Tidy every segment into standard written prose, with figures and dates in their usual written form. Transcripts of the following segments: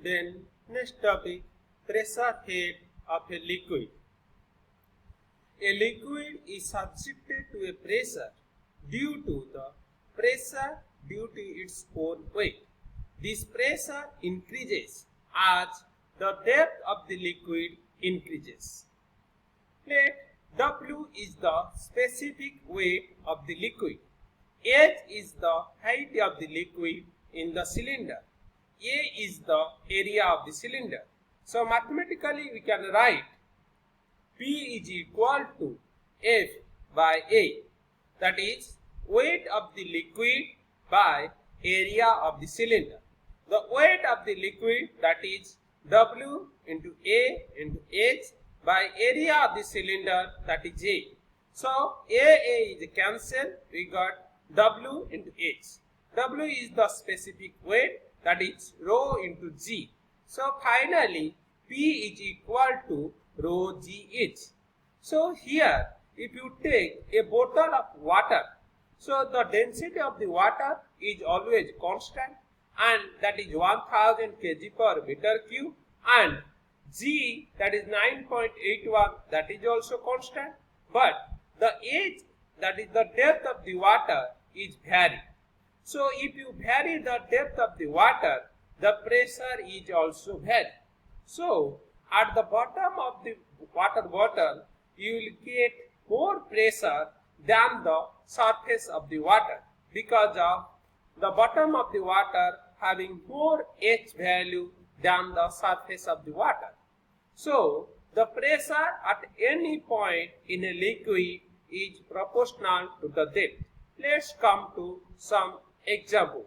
Then next topic, pressure head of a liquid. A liquid is subjected to a pressure due to the pressure due to its own weight. This pressure increases as the depth of the liquid increases. Let W is the specific weight of the liquid. H is the height of the liquid in the cylinder. A is the area of the cylinder. So mathematically we can write P is equal to F by A, that is weight of the liquid by area of the cylinder. The weight of the liquid, that is W into A into H by area of the cylinder, that is A. So A is cancelled, we got W into H. W is the specific weight, that is rho into G. So finally P is equal to rho GH. So here if you take a bottle of water, so the density of the water is always constant, and that is 1000 kg per meter cube, and G, that is 9.81, that is also constant, but the H, that is the depth of the water, is varied. So if you vary the depth of the water, the pressure is also varied. So at the bottom of the water bottle, you will get more pressure than the surface of the water, because of the bottom of the water having more H value than the surface of the water. So the pressure at any point in a liquid is proportional to the depth. Let's come to some example.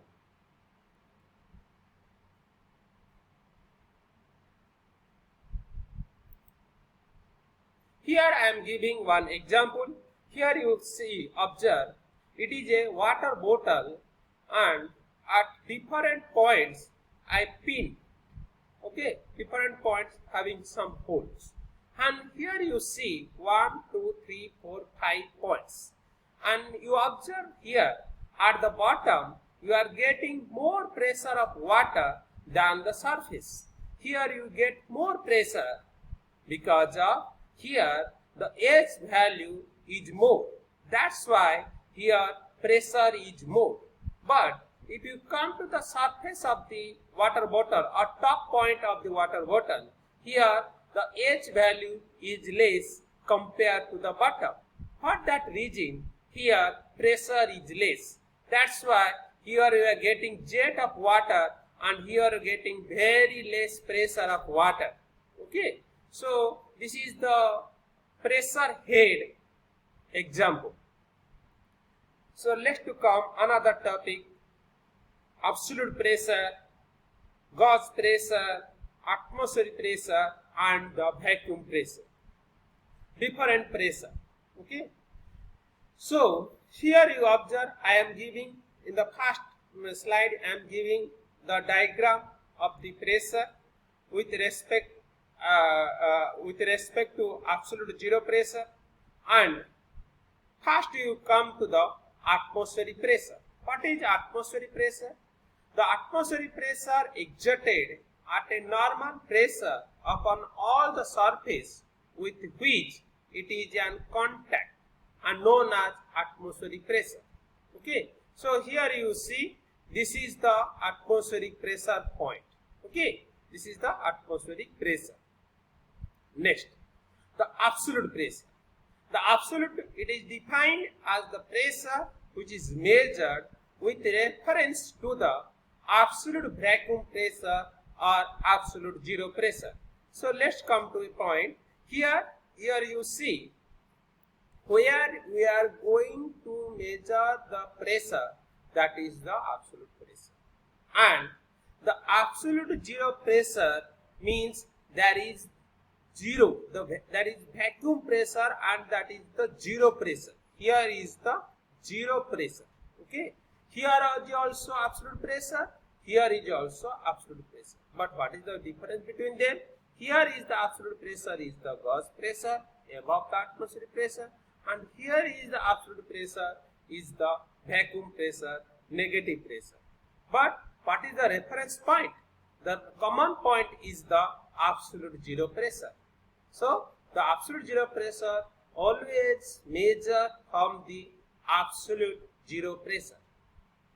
Here I am giving one example. Here you see, observe, it is a water bottle, and at different points I pin, okay, different points having some holes. And here you see 1, 2, 3, 4, 5 points. And you observe here at the bottom you are getting more pressure of water than the surface. Here you get more pressure because of here the H value is more. That's why here pressure is more. But if you come to the surface of the water bottle or top point of the water bottle, here the H value is less compared to the bottom. For that reason, here pressure is less. That's why here you are getting jet of water, and here you are getting very less pressure of water. Okay. So this is the pressure head example. So let's to come another topic, absolute pressure, gauge pressure, atmospheric pressure, and the vacuum pressure. Different pressure. Okay. So here you observe, I am giving in the first slide, I am giving the diagram of the pressure with respect to absolute zero pressure, and first you come to the atmospheric pressure. What is atmospheric pressure? The atmospheric pressure exerted at a normal pressure upon all the surface with which it is in contact and known as atmospheric pressure. Okay, so here you see this is the atmospheric pressure point. Okay, this is the atmospheric pressure. Next, the absolute pressure. The absolute, it is defined as the pressure which is measured with reference to the absolute vacuum pressure or absolute zero pressure. So let's come to a point. Here you see where we are going to measure the pressure, that is the absolute pressure. And the absolute zero pressure means there is zero, that is vacuum pressure, and that is the zero pressure. Here is the zero pressure. Okay, here is also absolute pressure, here is also absolute pressure. But what is the difference between them? Here is the absolute pressure is the gauge pressure above the atmospheric pressure, and here is the absolute pressure is the vacuum pressure, negative pressure. But what is the reference point? the common point is the absolute zero pressure. So the absolute zero pressure always measure from the absolute zero pressure.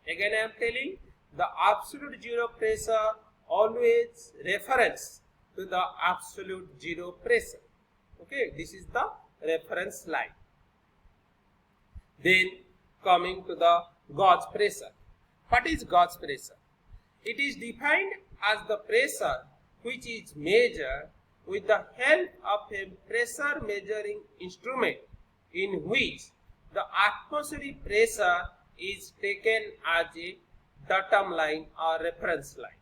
Again I am telling, the absolute zero pressure always reference to the absolute zero pressure. Okay, this is the reference line. Then coming to the gauge pressure. What is gauge pressure? It is defined as the pressure which is measured with the help of a pressure measuring instrument in which the atmospheric pressure is taken as a datum line or reference line.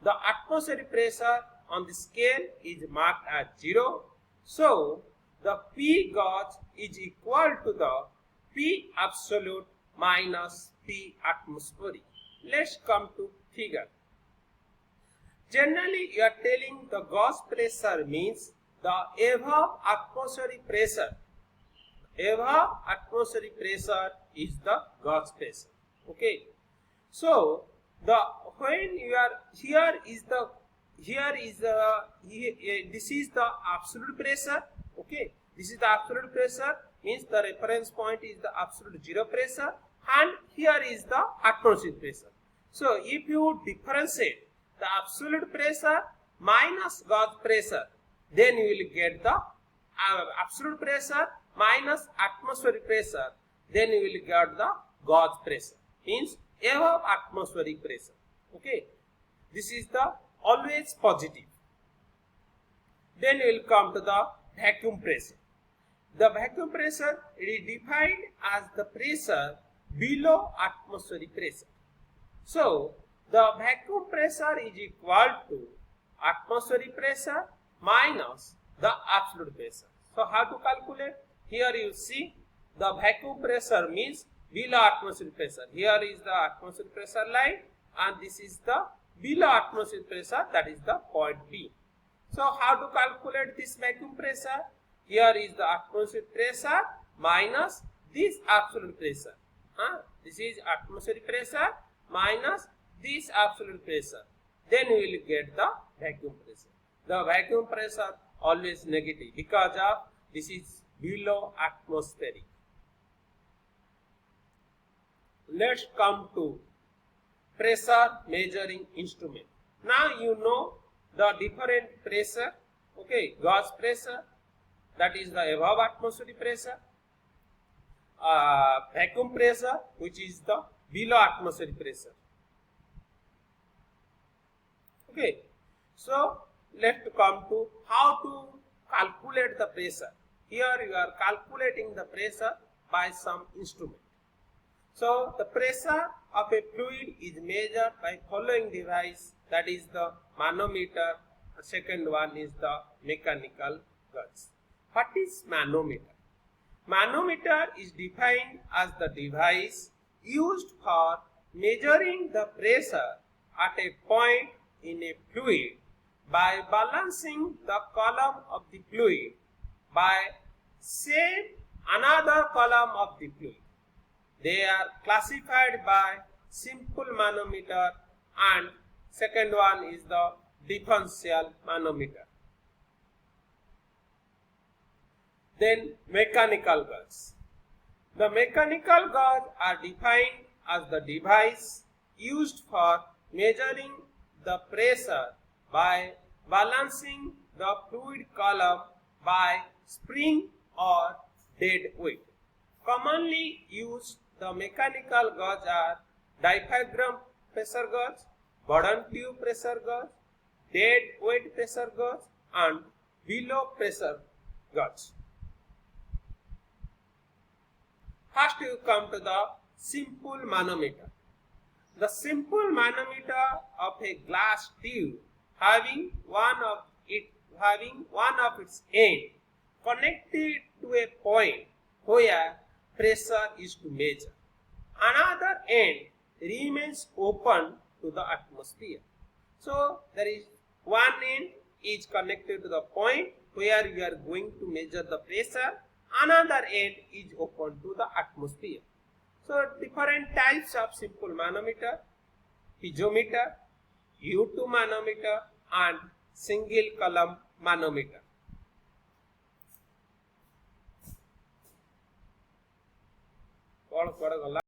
The atmospheric pressure on the scale is marked as 0. So the P gauge is equal to the P absolute minus P atmospheric. Let's come to figure. Generally, you are telling the gauge pressure means the above atmospheric pressure. Above atmospheric pressure is the gauge pressure. Okay. So the when you are this is the absolute pressure. Okay. This is the absolute pressure, means the reference point is the absolute zero pressure, and here is the atmospheric pressure. So if you differentiate the absolute pressure minus gauge pressure, then you will get the absolute pressure minus atmospheric pressure, then you will get the gauge pressure, means above atmospheric pressure. Okay, this is the always positive. Then we will come to the vacuum pressure. The vacuum pressure is defined as the pressure below atmospheric pressure. So the vacuum pressure is equal to atmospheric pressure minus the absolute pressure. So how to calculate? Here you see the vacuum pressure means below atmospheric pressure. Here is the atmospheric pressure line, and this is the below atmospheric pressure, that is the point B. So how to calculate this vacuum pressure? Here is the atmospheric pressure minus this absolute pressure. This is atmospheric pressure minus this absolute pressure. Then we will get the vacuum pressure. The vacuum pressure always negative because of this is below atmospheric. Let's come to pressure measuring instrument. Now you know the different pressure. Okay, gauge pressure, that is the above atmospheric pressure. Vacuum pressure, which is the below atmospheric pressure. Okay, so let's come to how to calculate the pressure. Here you are calculating the pressure by some instrument. So the pressure of a fluid is measured by following device, that is the manometer. The second one is the mechanical gauge. What is manometer? Manometer is defined as the device used for measuring the pressure at a point in a fluid by balancing the column of the fluid by say another column of the fluid. They are classified by simple manometer, and second one is the differential manometer. Then mechanical gauge. The mechanical gauge are defined as the device used for measuring the pressure by balancing the fluid column by spring or dead weight. Commonly used the mechanical gauge are diaphragm pressure gauge, Bourdon tube pressure gauge, dead weight pressure gauge, and below pressure gauge. First you come to the simple manometer. The simple manometer of a glass tube having one of its end connected to a point where pressure is to measure. Another end remains open to the atmosphere. So there is one end is connected to the point where you are going to measure the pressure. Another end is open to the atmosphere. So different types of simple manometer: piezometer, U2 manometer and single column manometer. कौन गला